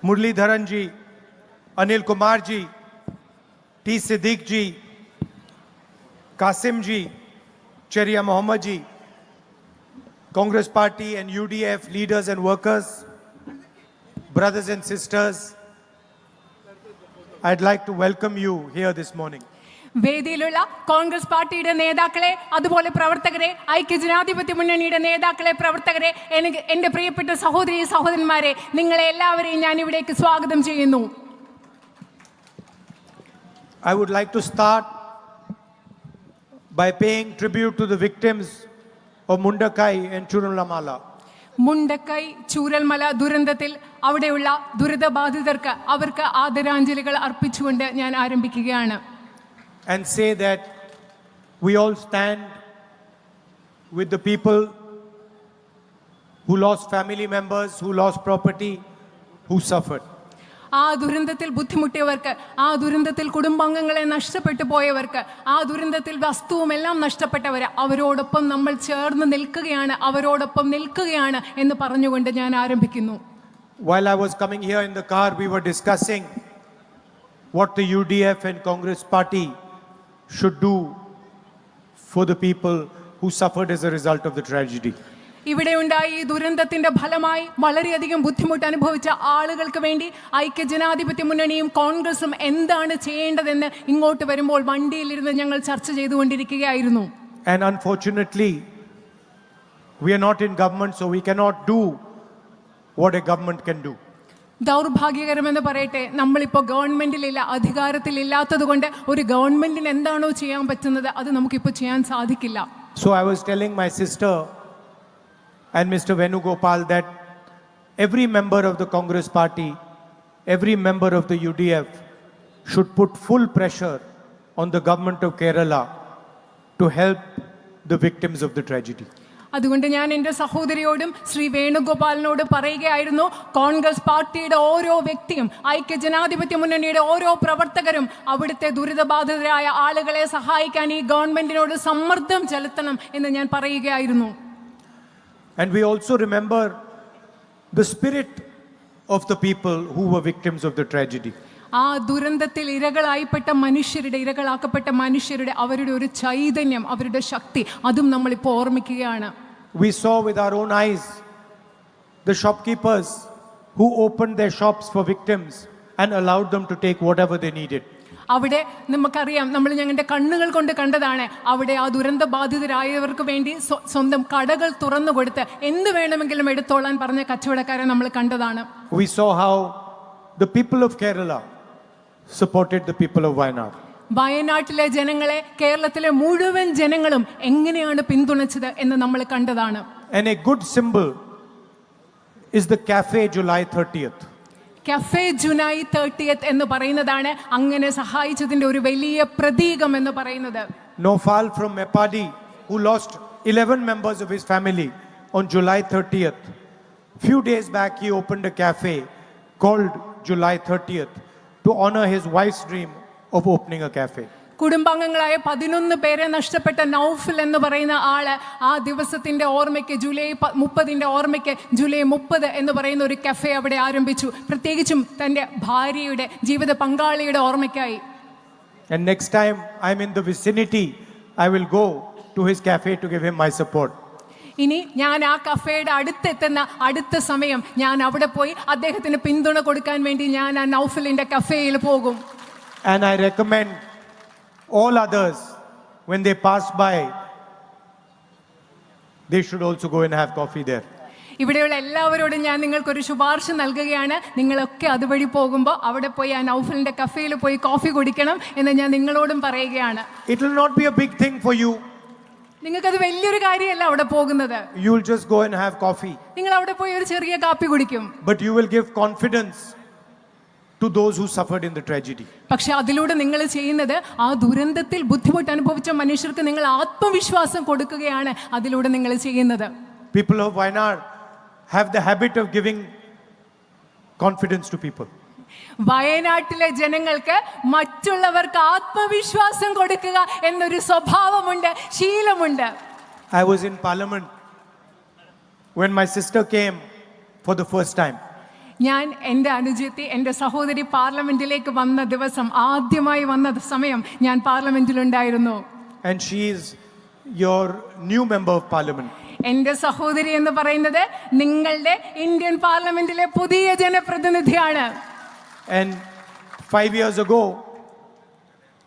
Muralidharan ji, Anil Kumar ji, T. Siddiq ji, Qasim ji, Cheria Mohammed ji, Congress Party and UDF leaders and workers, brothers and sisters, I'd like to welcome you here this morning. വേദിയിലുള്ള Congress പാർട്ടിയുടെ നേതാക്കളെ, അതുപോലെ പ്രവർത്തകരെ, ഐക്യജനാധിപത്യ മുന്നണിയുടെ നേതാക്കളെ, പ്രവർത്തകരെ, എൻ്റെ പ്രിയപ്പെട്ട സഹോദരി സഹോദരന്മാരെ, നിങ്ങളെ എല്ലാവരെയും ഞാൻ ഇവിടേക്ക് സ്വാഗതം ചെയ്യുന്നു. I would like to start by paying tribute to the victims of Mundakai and Churalamala. Mundakkai Chooralmala ദുരന്തത്തിൽ അവിടെയുള്ള ദുരിതബാധിതർക്ക് അവർക്ക് ആദരാഞ്ജലികൾ അർപ്പിച്ചുകൊണ്ട് ഞാൻ ആരംഭിക്കുകയാണ്. And say that we all stand with the people who lost family members, who lost property, who suffered. ആ ദുരന്തത്തിൽ ബുദ്ധിമുട്ടിയവർക്ക്, ആ ദുരന്തത്തിൽ കുടുംബാംഗങ്ങളെ നഷ്ടപ്പെട്ടു പോയവർക്ക്, ആ ദുരന്തത്തിൽ വസ്തുവും എല്ലാം നഷ്ടപ്പെട്ടവർ, അവരോടൊപ്പം നമ്മൾ ചേർന്ന് നിൽക്കുകയാണ്, അവരോടൊപ്പം നിൽക്കുകയാണ് എന്ന് പറഞ്ഞുകൊണ്ട് ഞാൻ ആരംഭിക്കുന്നു. While I was coming here in the car, we were discussing what the UDF and Congress Party should do for the people who suffered as a result of the tragedy. ഇവിടെ ഉണ്ടായ ഈ ദുരന്തത്തിന്റെ ഫലമായി വളരെയധികം ബുദ്ധിമുട്ട് അനുഭവിച്ച ആളുകൾക്ക് വേണ്ടി ഐക്യജനാധിപത്യ മുന്നണിയും കോൺഗ്രസും എന്താണ് ചെയ്യേണ്ടതെന്ന് ഇങ്ങോട്ട് വരുമ്പോൾ വണ്ടിയിലിരുന്ന് ഞങ്ങൾ ചർച്ച ചെയ്തുകൊണ്ടിരിക്കുകയായിരുന്നു. And unfortunately, we are not in government, so we cannot do what a government can do. ദൗർഭാഗ്യകരമെന്ന് പറയട്ടെ, നമ്മളിപ്പോൾ ഗവൺമെന്റിലില്ല, അധികാരത്തിലില്ലാത്തത് കൊണ്ട് ഒരു ഗവൺമെന്റിന് എന്താണോ ചെയ്യാൻ പറ്റുന്നത് അത് നമുക്കിപ്പോൾ ചെയ്യാൻ സാധിക്കില്ല. So I was telling my sister and Mr. Venugopal that every member of the Congress Party, every member of the UDF should put full pressure on the government of Kerala to help the victims of the tragedy. അതുകൊണ്ട് ഞാൻ എൻ്റെ സഹോദരിയോടും ശ്രീ വേണുഗോപാലിനോട് പറയുകയായിരുന്നു, കോൺഗ്രസ് പാർട്ടിയുടെ ഓരോ വ്യക്തിയും, ഐക്യജനാധിപത്യ മുന്നണിയുടെ ഓരോ പ്രവർത്തകരും അവിടുത്തെ ദുരിതബാധിതരായ ആളുകളെ സഹായിക്കാൻ ഈ ഗവൺമെന്റിനോട് സമ്മർദ്ദം ചെലുത്തണം എന്ന് ഞാൻ പറയുകയായിരുന്നു. And we also remember the spirit of the people who were victims of the tragedy. ആ ദുരന്തത്തിൽ ഇരകളാക്കപ്പെട്ട മനുഷ്യരുടെ അവരുടെ ഒരു ചൈതന്യം, അവരുടെ ശക്തി, അതും നമ്മളിപ്പോൾ ഓർമ്മിക്കുകയാണ്. We saw with our own eyes the shopkeepers who opened their shops for victims and allowed them to take whatever they needed. അവിടെ നമുക്കറിയാം, നമ്മൾ ഞങ്ങളുടെ കണ്ണുകൾ കൊണ്ട് കണ്ടതാണ്, അവിടെ ആ ദുരന്ത ബാധിതരായവർക്ക് വേണ്ടി സ്വന്തം കടകൾ തുറന്നു കൊടുത്ത് എന്ത് വേണമെങ്കിലും എടുത്തോളാൻ പറഞ്ഞ കച്ചവടക്കാരെ നമ്മൾ കണ്ടതാണ്. We saw how the people of Kerala supported the people of Wayanad. വയനാട്ടിലെ ജനങ്ങളെ കേരളത്തിലെ മുഴുവൻ ജനങ്ങളും എങ്ങനെയാണ് പിന്തുണച്ചത് എന്ന് നമ്മൾ കണ്ടതാണ്. And a good symbol is the Cafe July 30th. Cafe July 30th എന്ന് പറയുന്നതാണ് അങ്ങനെ സഹായിച്ചതിന്റെ ഒരു വലിയ പ്രതീകം എന്ന് പറയുന്നത്. Nofal from Mepadi, who lost 11 members of his family on July 30th. Few days back he opened a cafe called July 30th to honor his wife's dream of opening a cafe. കുടുംബാംഗങ്ങളായ 11 പേരെ നഷ്ടപ്പെട്ട നൗഫൽ എന്ന് പറയുന്ന ആള് ആ ദിവസത്തിന്റെ ഓർമ്മയ്ക്ക്, July 30ന്റെ ഓർമ്മയ്ക്ക് July 30 എന്ന് പറയുന്ന ഒരു കഫേ അവിടെ ആരംഭിച്ചു, പ്രത്യേകിച്ചും തന്റെ ഭാര്യയുടെ ജീവിത പങ്കാളിയുടെ ഓർമ്മയ്ക്കായി. And next time I'm in the vicinity, I will go to his cafe to give him my support. ഇനി ഞാൻ ആ കഫേയുടെ അടുത്തെത്തുന്ന അടുത്ത സമയം ഞാൻ അവിടെ പോയി അദ്ദേഹത്തിന് പിന്തുണ കൊടുക്കാൻ വേണ്ടി ഞാൻ ആ നൗഫലിന്റെ കഫേയിൽ പോകും. And I recommend all others, when they pass by, they should also go and have coffee there. ഇവിടെയുള്ള എല്ലാവരോടും ഞാൻ നിങ്ങൾക്കൊരു ശുപാർശ നൽകുകയാണ്, നിങ്ങളൊക്കെ അതുവഴി പോകുമ്പോൾ അവിടെ പോയി ആ നൗഫലിന്റെ കഫേയിൽ പോയി കോഫി കുടിക്കണം എന്ന് ഞാൻ നിങ്ങളോടും പറയുകയാണ്. It will not be a big thing for you. നിങ്ങൾക്കത് വലിയൊരു കാര്യമല്ല അവിടെ പോകുന്നത്. You will just go and have coffee. നിങ്ങൾ അവിടെ പോയി ഒരു ചെറിയ കാപ്പി കുടിക്കും. But you will give confidence to those who suffered in the tragedy. പക്ഷെ അതിലൂടെ നിങ്ങൾ ചെയ്യുന്നത് ആ ദുരന്തത്തിൽ ബുദ്ധിമുട്ട് അനുഭവിച്ച മനുഷ്യർക്ക് നിങ്ങൾ ആത്മവിശ്വാസം കൊടുക്കുകയാണ് അതിലൂടെ നിങ്ങൾ ചെയ്യുന്നത്. People of Wayanad have the habit of giving confidence to people. വയനാട്ടിലെ ജനങ്ങൾക്ക് മറ്റുള്ളവർക്ക് ആത്മവിശ്വാസം കൊടുക്കുക എന്നൊരു സ്വഭാവമുണ്ട്, ശീലമുണ്ട്. I was in Parliament when my sister came for the first time. ഞാൻ എൻ്റെ അനുജത്തി എൻ്റെ സഹോദരി പാർലമെന്റിലേക്ക് വന്ന ദിവസം, ആദ്യമായി വന്ന സമയം ഞാൻ പാർലമെന്റിലുണ്ടായിരുന്നു. And she is your new member of parliament. എൻ്റെ സഹോദരി എന്ന് പറയുന്നത് നിങ്ങളുടെ ഇന്ത്യൻ പാർലമെന്റിലെ പുതിയ ജനപ്രതിനിധിയാണ്. And 5 years ago,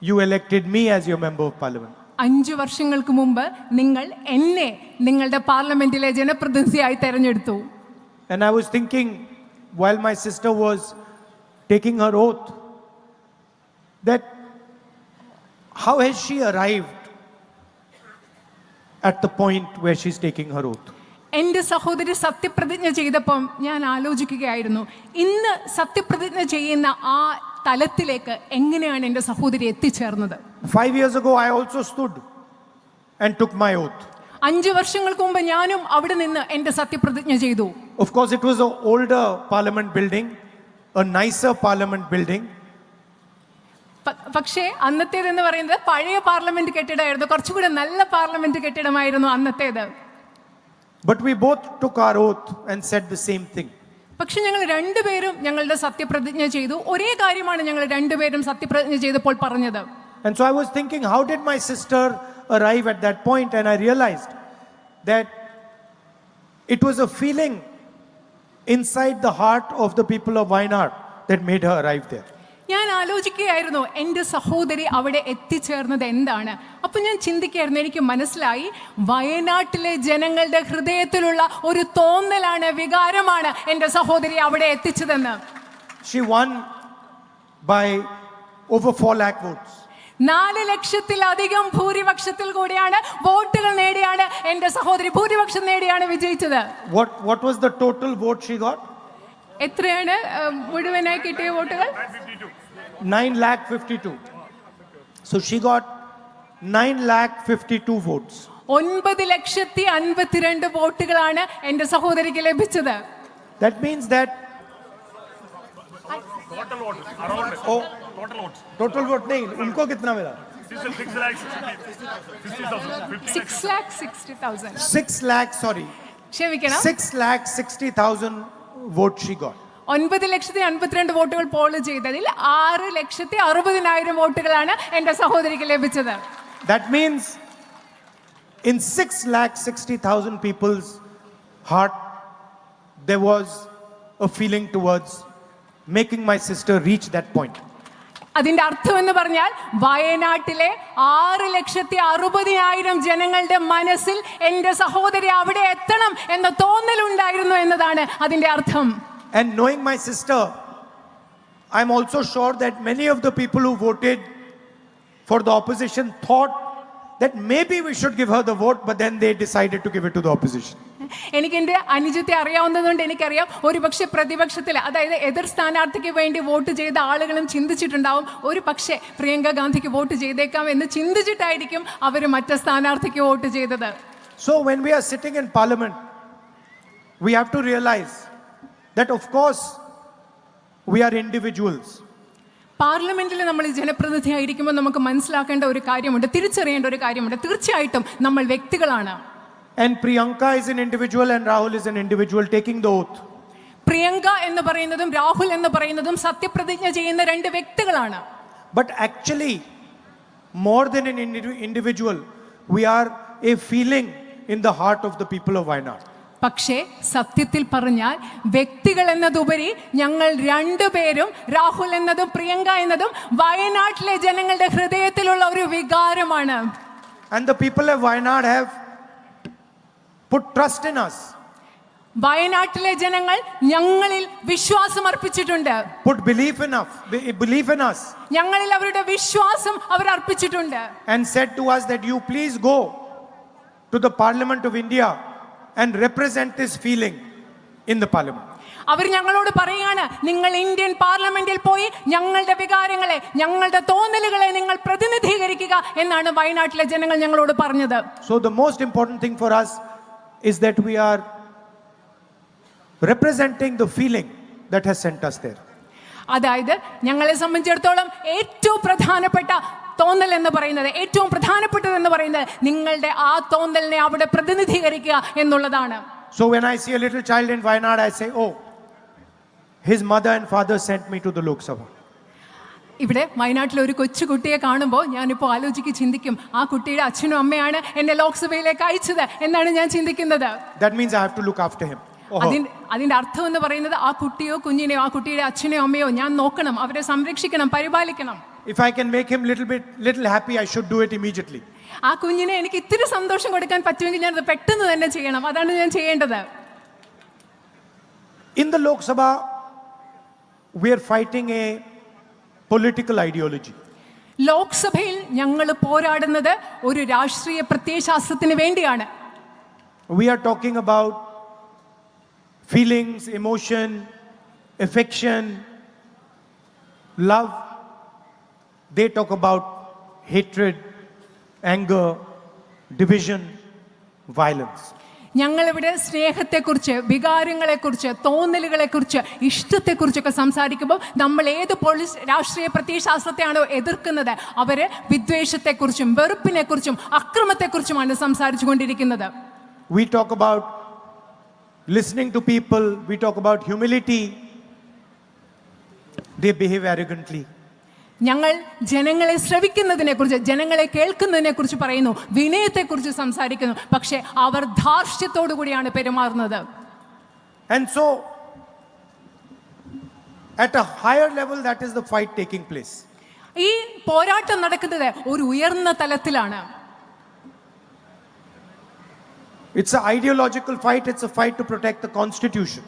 you elected me as your member of parliament. 5 വർഷങ്ങൾക്ക് മുമ്പ് നിങ്ങൾ എന്നെ നിങ്ങളുടെ പാർലമെന്റിലെ ജനപ്രതിനിധിയായി തെരഞ്ഞെടുത്തു. And I was thinking, while my sister was taking her oath, that how has she arrived at the point where she's taking her oath? എൻ്റെ സഹോദരി സത്യപ്രതിജ്ഞ ചെയ്തപ്പം ഞാൻ ആലോചിക്കുകയായിരുന്നു, ഇന്ന് സത്യപ്രതിജ്ഞ ചെയ്യുന്ന ആ തലത്തിലേക്ക് എങ്ങനെയാണ് എൻ്റെ സഹോദരി എത്തിച്ചേർന്നത്. 5 years ago, I also stood and took my oath. 5 വർഷങ്ങൾക്ക് മുമ്പ് ഞാനും അവിടെ നിന്ന് എൻ്റെ സത്യപ്രതിജ്ഞ ചെയ്തു. Of course, it was an older parliament building, a nicer parliament building. പക്ഷേ അന്നത്തേതെന്ന് പറയുന്നത് പഴയ പാർലമെന്റ് കെട്ടിടമായിരുന്നു, കുറച്ചുകൂടെ നല്ല parliament കെട്ടിടമായിരുന്നു അന്നത്തേത്. But we both took our oath and said the same thing. പക്ഷെ ഞങ്ങൾ രണ്ടുപേരും ഞങ്ങളുടെ സത്യപ്രതിജ്ഞ ചെയ്തു. ഒരേ കാര്യമാണ് ഞങ്ങൾ രണ്ടുപേരും സത്യപ്രതിജ്ഞ ചെയ്തപ്പോൾ പറഞ്ഞത്. And so I was thinking, how did my sister arrive at that point? And I realized that it was a feeling inside the heart of the people of Wayanad that made her arrive there. ഞാൻ ആലോചിക്കുകയായിരുന്നു എൻ്റെ സഹോദരി അവിടെ എത്തിച്ചേർന്നത് എന്താണ്. അപ്പൊ ഞാൻ ചിന്തിക്കുകയായിരുന്നു, എനിക്ക് മനസ്സിലായി വയനാട്ടിലെ ജനങ്ങളുടെ ഹൃദയത്തിലുള്ള ഒരു തോന്നലാണ്, വികാരമാണ് എൻ്റെ സഹോദരി അവിടെ എത്തിച്ചതെന്ന്. She won by over 4 lakh votes. 4 ലക്ഷത്തിലധികം ഭൂരിപക്ഷത്തിൽ കൂടിയാണ് വോട്ടുകൾ നേടിയാണ് എൻ്റെ സഹോദരി ഭൂരിപക്ഷം നേടിയാണ് വിജയിച്ചത്. What was the total vote she got? എത്രയാണ് മുഴുവനായി കിട്ടിയ വോട്ടുകൾ? 9,52,000. So she got 9,52,000 votes. 9,52,000 വോട്ടുകളാണ് എൻ്റെ സഹോദരിക്ക് ലഭിച്ചത്. That means that total vote around total votes total vote नहीं, उनको कितना मिला? 6,60,000. 6 lakh, sorry. ക്ഷമിക്കണം, 6,60,000 votes she got. 9,52,000 വോട്ടുകൾ പോൾ ചെയ്തതിൽ 6,60,000 വോട്ടുകളാണ് എൻ്റെ സഹോദരിക്ക് ലഭിച്ചത്. That means in 6,60,000 people's heart there was a feeling towards making my sister reach that point. അതിന്റെ അർത്ഥം എന്ന് പറഞ്ഞാൽ വയനാട്ടിലെ 6,60,000 ജനങ്ങളുടെ മനസ്സിൽ എൻ്റെ സഹോദരി അവിടെ എത്തണം എന്ന തോന്നലുണ്ടായിരുന്നു എന്നതാണ് അതിന്റെ അർത്ഥം. And knowing my sister, I'm also sure that many of the people who voted for the opposition thought that maybe we should give her the vote, but then they decided to give it to the opposition. എനിക്ക് എൻ്റെ അനുജത്തെ അറിയാവുന്നതുകൊണ്ട് എനിക്കറിയാം, ഒരുപക്ഷെ പ്രതിപക്ഷത്തിൽ, അതായത് എതിർ സ്ഥാനാർത്ഥിക്ക് വേണ്ടി vote ചെയ്ത ആളുകളും ചിന്തിച്ചിട്ടുണ്ടാവും, ഒരു പക്ഷേ പ്രിയങ്ക ഗാന്ധിക്ക് വോട്ട് ചെയ്തേക്കാം എന്ന് ചിന്തിച്ചിട്ടായിരിക്കും അവർ മറ്റു സ്ഥാനാർത്ഥിക്ക് വോട്ട് ചെയ്തത്. So when we are sitting in parliament, we have to realize that of course we are individuals. പാർലമെന്റിൽ നമ്മൾ ജനപ്രതിനിധിയായിരിക്കുമ്പോൾ നമുക്ക് മനസ്സിലാക്കേണ്ട ഒരു കാര്യമുണ്ട്, തിരിച്ചറിയേണ്ട ഒരു കാര്യമുണ്ട്. തീർച്ചയായിട്ടും നമ്മൾ വ്യക്തികളാണ്. And Priyanka is an individual and Rahul is an individual taking the oath. Priyanka എന്ന് പറയുന്നതും രാഹുൽ എന്ന് പറയുന്നതും സത്യപ്രതിജ്ഞ ചെയ്യുന്ന 2 വ്യക്തികളാണ്. But actually, more than an individual, we are a feeling in the heart of the people of Wayanad. പക്ഷേ സത്യത്തിൽ പറഞ്ഞാൽ വ്യക്തികൾ എന്നതുപരി ഞങ്ങൾ 2 പേരും, രാഹുൽ എന്നതും പ്രിയങ്ക എന്നതും വയനാട്ടിലെ ജനങ്ങളുടെ ഹൃദയത്തിലുള്ള ഒരു വികാരമാണ്. And the people of Wayanad have put trust in us. വയനാട്ടിലെ ജനങ്ങൾ ഞങ്ങളിൽ വിശ്വാസം അർപ്പിച്ചിട്ടുണ്ട്. Put belief in us. ഞങ്ങളിൽ അവരുടെ വിശ്വാസം അവർ അർപ്പിച്ചിട്ടുണ്ട്. And said to us that you please go to the Parliament of India and represent this feeling in the Parliament. അവർ ഞങ്ങളോട് പറയാണ്, നിങ്ങൾ ഇന്ത്യൻ പാർലമെന്റിൽ പോയി ഞങ്ങളുടെ വികാരങ്ങളെ, ഞങ്ങളുടെ തോന്നലുകളെ നിങ്ങൾ പ്രതിനിധീകരിക്കുക എന്നാണ് വയനാട്ടിലെ ജനങ്ങൾ ഞങ്ങളോട് പറഞ്ഞത്. So the most important thing for us is that we are representing the feeling that has sent us there. അതായത് ഞങ്ങളെ സംബന്ധിച്ചിടത്തോളം ഏറ്റവും പ്രധാനപ്പെട്ട തോന്നൽ എന്ന് പറയുന്നത്, ഏറ്റവും പ്രധാനപ്പെട്ടത് എന്ന് പറയുന്നത് നിങ്ങളുടെ ആ തോന്നലിനെ അവിടെ പ്രതിനിധീകരിക്കുക എന്നുള്ളതാണ്. So when I see a little child in Wayanad, I say, oh, his mother and father sent me to the Lok Sabha. ഇവിടെ വയനാട്ടിലെ ഒരു കൊച്ചുകുട്ടിയെ കാണുമ്പോൾ ഞാനിപ്പോൾ ചിന്തിക്കും ആ കുട്ടിയുടെ അച്ഛനും അമ്മയാണ് എന്നെ ലോക്സഭയിലേക്ക് അയച്ചത് എന്നാണ് ഞാൻ ചിന്തിക്കുന്നത്. That means I have to look after him. അതിന്റെ അർത്ഥം എന്ന് പറയുന്നത് ആ കുട്ടിയോ കുഞ്ഞിനെയോ ആ കുട്ടിയുടെ അച്ഛനെയോ അമ്മയോ ഞാൻ നോക്കണം, അവരെ സംരക്ഷിക്കണം, പരിപാലിക്കണം. If I can make him little happy, I should do it immediately. ആ കുഞ്ഞിനെ എനിക്ക് ഇത്തിരി സന്തോഷം കൊടുക്കാൻ പറ്റുമെങ്കിൽ ഞാൻ അത് പെട്ടെന്ന് തന്നെ ചെയ്യണം. അതാണ് ഞാൻ ചെയ്യേണ്ടത്. In the Lok Sabha, we are fighting a political ideology. ലോക്സഭയിൽ ഞങ്ങൾ പോരാടുന്നത് ഒരു രാഷ്ട്രീയ പ്രത്യയശാസ്ത്രത്തിന് വേണ്ടിയാണ്. We are talking about feelings, emotion, affection, love. They talk about hatred, anger, division, violence. ഞങ്ങളിവിടെ സ്നേഹത്തെക്കുറിച്ച്, വികാരങ്ങളെക്കുറിച്ച്, തോന്നലുകളെക്കുറിച്ച്, ഇഷ്ടത്തെക്കുറിച്ചൊക്കെ സംസാരിക്കുമ്പോൾ നമ്മൾ ഏത് രാഷ്ട്രീയ പ്രത്യയശാസ്ത്രത്തെയാണോ എതിർക്കുന്നത് അവര് വിദ്വേഷത്തെക്കുറിച്ചും വെറുപ്പിനെക്കുറിച്ചും അക്രമത്തെക്കുറിച്ചുമാണ് സംസാരിച്ചു കൊണ്ടിരിക്കുന്നത്. We talk about listening to people, we talk about humility. They behave arrogantly. ഞങ്ങൾ ജനങ്ങളെ ശ്രവിക്കുന്നതിനെ കുറിച്ച്, ജനങ്ങളെ കേൾക്കുന്നതിനെ കുറിച്ച് പറയുന്നു, വിനയത്തെക്കുറിച്ച് സംസാരിക്കുന്നു, പക്ഷെ അവർ ധാർഷ്ട്യത്തോടു കൂടിയാണ് പെരുമാറുന്നത്. And so at a higher level, that is the fight taking place. ഈ പോരാട്ടം നടക്കുന്നത് ഒരു ഉയർന്ന തലത്തിലാണ്. It's an ideological fight, it's a fight to protect the constitution.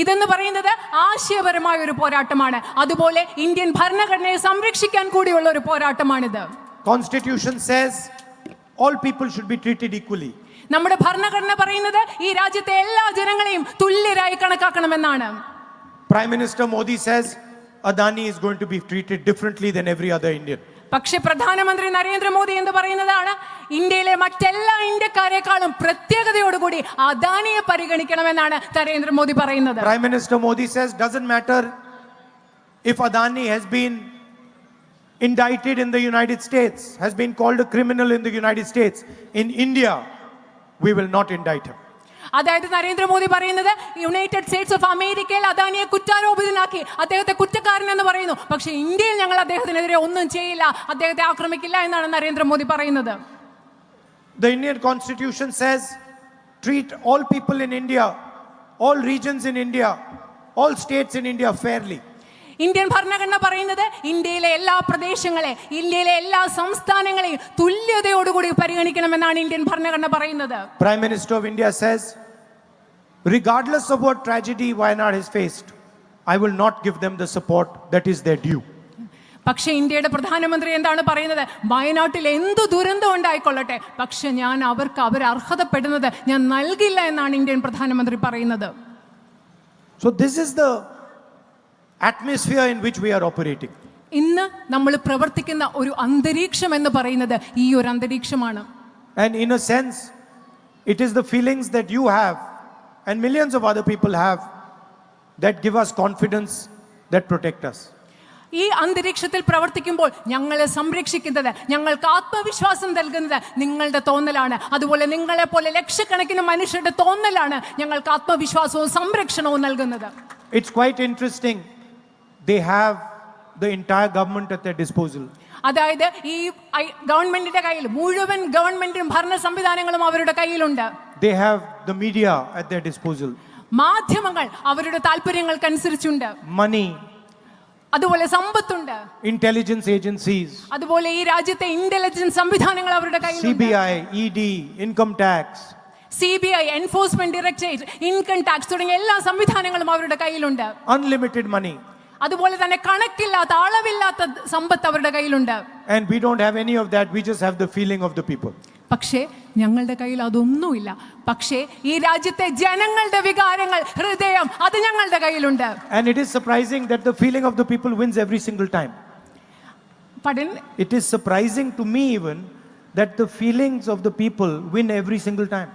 ഇതെന്ന് പറയുന്നത് ആശയപരമായ ഒരു പോരാട്ടമാണ്. അതുപോലെ ഇന്ത്യൻ ഭരണഘടനയെ സംരക്ഷിക്കാൻ കൂടിയുള്ള ഒരു പോരാട്ടമാണിത്. Constitution says all people should be treated equally. നമ്മുടെ ഭരണഘടന പറയുന്നത് ഈ രാജ്യത്തെ എല്ലാ ജനങ്ങളെയും തുല്യരായി കണക്കാക്കണമെന്നാണ്. Prime Minister Modi says Adani is going to be treated differently than every other Indian. പക്ഷെ പ്രധാനമന്ത്രി നരേന്ദ്രമോദി എന്ന് പറയുന്നതാണ് ഇന്ത്യയിലെ മറ്റെല്ലാ ഇന്ത്യക്കാരെക്കാളും പ്രത്യേകതയോടുകൂടി അദാനിയെ പരിഗണിക്കണമെന്നാണ് നരേന്ദ്രമോദി പറയുന്നത്. Prime Minister Modi says doesn't matter if Adani has been indicted in the United States, has been called a criminal in the United States. In India, we will not indict him. അതായത് നരേന്ദ്രമോദി പറയുന്നത് United States of അമേരിക്കയിൽ അദാനിയെ കുറ്റാരോപിതനാക്കി അദ്ദേഹത്തെ കുറ്റക്കാരൻ എന്ന് പറയുന്നു, പക്ഷെ ഇന്ത്യയിൽ ഞങ്ങൾ അദ്ദേഹത്തിനെതിരെ ഒന്നും ചെയ്യില്ല, അദ്ദേഹത്തെ ആക്രമിക്കില്ല എന്നാണ് നരേന്ദ്രമോദി പറയുന്നത്. The Indian Constitution says treat all people in India, all regions in India, all states in India fairly. Indian ഭരണഘടന പറയുന്നത് ഇന്ത്യയിലെ എല്ലാ പ്രദേശങ്ങളെ, ഇന്ത്യയിലെ എല്ലാ സംസ്ഥാനങ്ങളെയും തുല്യതയോടുകൂടി പരിഗണിക്കണമെന്നാണ് ഇന്ത്യൻ ഭരണഘടന പറയുന്നത്. Prime Minister of India says regardless of what tragedy Wayanad has faced, I will not give them the support that is their due. പക്ഷെ ഇന്ത്യയുടെ പ്രധാനമന്ത്രി എന്താണ് പറയുന്നത്? വയനാട്ടിൽ എന്തു ദുരന്തം ഉണ്ടായിക്കൊള്ളട്ടെ, പക്ഷെ ഞാൻ അവർക്ക് അർഹതപ്പെടുന്നത് ഞാൻ നൽകില്ല എന്നാണ് ഇന്ത്യൻ പ്രധാനമന്ത്രി പറയുന്നത്. So this is the atmosphere in which we are operating. ഇന്ന് നമ്മൾ പ്രവർത്തിക്കുന്ന ഒരു അന്തരീക്ഷം എന്ന് പറയുന്നത് ഈ ഒരു അന്തരീക്ഷമാണ്. And in a sense, it is the feelings that you have and millions of other people have that give us confidence, that protect us. ഈ അന്തരീക്ഷത്തിൽ പ്രവർത്തിക്കുമ്പോൾ ഞങ്ങളെ സംരക്ഷിക്കുന്നത്, ഞങ്ങൾക്ക് ആത്മവിശ്വാസം നൽകുന്നത് നിങ്ങളുടെ തോന്നലാണ്. അതുപോലെ നിങ്ങളെ പോലെ ലക്ഷക്കണക്കിന് മനുഷ്യരുടെ തോന്നലാണ് ഞങ്ങൾക്ക് ആത്മവിശ്വാസവും സംരക്ഷണവും നൽകുന്നത്. It's quite interesting. They have the entire government at their disposal. അതായത് ഈ ഗവൺമെന്റിന്റെ കയ്യിൽ മുഴുവൻ ഗവൺമെന്റും ഭരണ സംവിധാനങ്ങളും അവരുടെ കയ്യിലുണ്ട്. They have the media at their disposal. മാധ്യമങ്ങൾ അവരുടെ താല്പര്യങ്ങൾക്കനുസരിച്ചുണ്ട്. Money. അതുപോലെ സമ്പത്തുണ്ട്. Intelligence agencies. അതുപോലെ ഈ രാജ്യത്തെ ഇന്റലിജൻസ് സംവിധാനങ്ങൾ അവരുടെ കയ്യിലുണ്ട്. CBI, ED, income tax. CBI, enforcement directorate, income tax തുടങ്ങിയ എല്ലാ സംവിധാനങ്ങളും അവരുടെ കയ്യിലുണ്ട്. Unlimited money. അതുപോലെ തന്നെ കണക്കില്ലാത്ത അളവില്ലാത്ത സമ്പത്ത് അവരുടെ കയ്യിലുണ്ട്. And we don't have any of that. We just have the feeling of the people. പക്ഷേ ഞങ്ങളുടെ കയ്യിൽ അതൊന്നുമില്ല. പക്ഷേ ഈ രാജ്യത്തെ ജനങ്ങളുടെ വികാരങ്ങൾ, ഹൃദയം, അത് ഞങ്ങളുടെ കയ്യിലുണ്ട്. And it is surprising that the feeling of the people wins every single time. It is surprising to me even that the feelings of the people win every single time.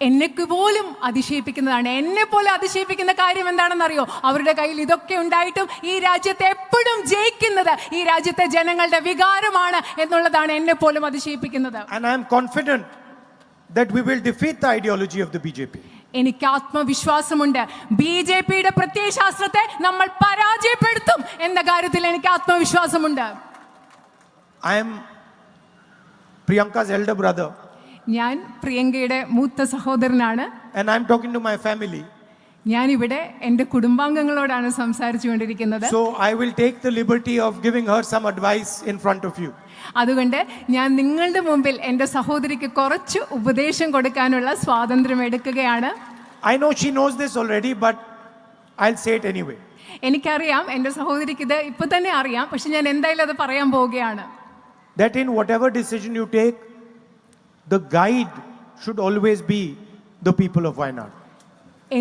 എന്നെ പോലും അതിശയിപ്പിക്കുന്നതാണ്. എന്നെ പോലെ അതിശയിപ്പിക്കുന്ന കാര്യം എന്താണെന്നറിയോ? അവരുടെ കയ്യിൽ ഇതൊക്കെ ഉണ്ടായിട്ടും ഈ രാജ്യത്തെ എപ്പോഴും ജയിക്കുന്നത് ഈ രാജ്യത്തെ ജനങ്ങളുടെ വികാരമാണ് എന്നുള്ളതാണ് എന്നെ പോലും അതിശയിപ്പിക്കുന്നത്. And I am confident that we will defeat the ideology of the BJP. എനിക്ക് ആത്മവിശ്വാസമുണ്ട്. BJPയുടെ പ്രത്യയശാസ്ത്രത്തെ നമ്മൾ പരാജയപ്പെടുത്തും എന്ന കാര്യത്തിൽ എനിക്ക് ആത്മവിശ്വാസമുണ്ട്. I am Priyanka's elder brother ഞാൻ പ്രിയങ്കയുടെ മൂത്ത സഹോദരനാണ്. and I am talking to my family. ഞാനിവിടെ എൻ്റെ കുടുംബാംഗങ്ങളോടാണ് സംസാരിച്ചു കൊണ്ടിരിക്കുന്നത്. So I will take the liberty of giving her some advice in front of you. അതുകൊണ്ട് ഞാൻ നിങ്ങളുടെ മുമ്പിൽ എൻ്റെ സഹോദരിക്ക് കുറച്ച് ഉപദേശം കൊടുക്കാനുള്ള സ്വാതന്ത്ര്യം എടുക്കുകയാണ്. I know she knows this already, but I'll say it anyway. എനിക്കറിയാം എൻ്റെ സഹോദരിക്ക് ഇത് ഇപ്പൊ തന്നെ അറിയാം, പക്ഷെ ഞാൻ എന്തായാലും അത് പറയാൻ പോവുകയാണ്. That in whatever decision you take, the guide should always be the people of Wayanad.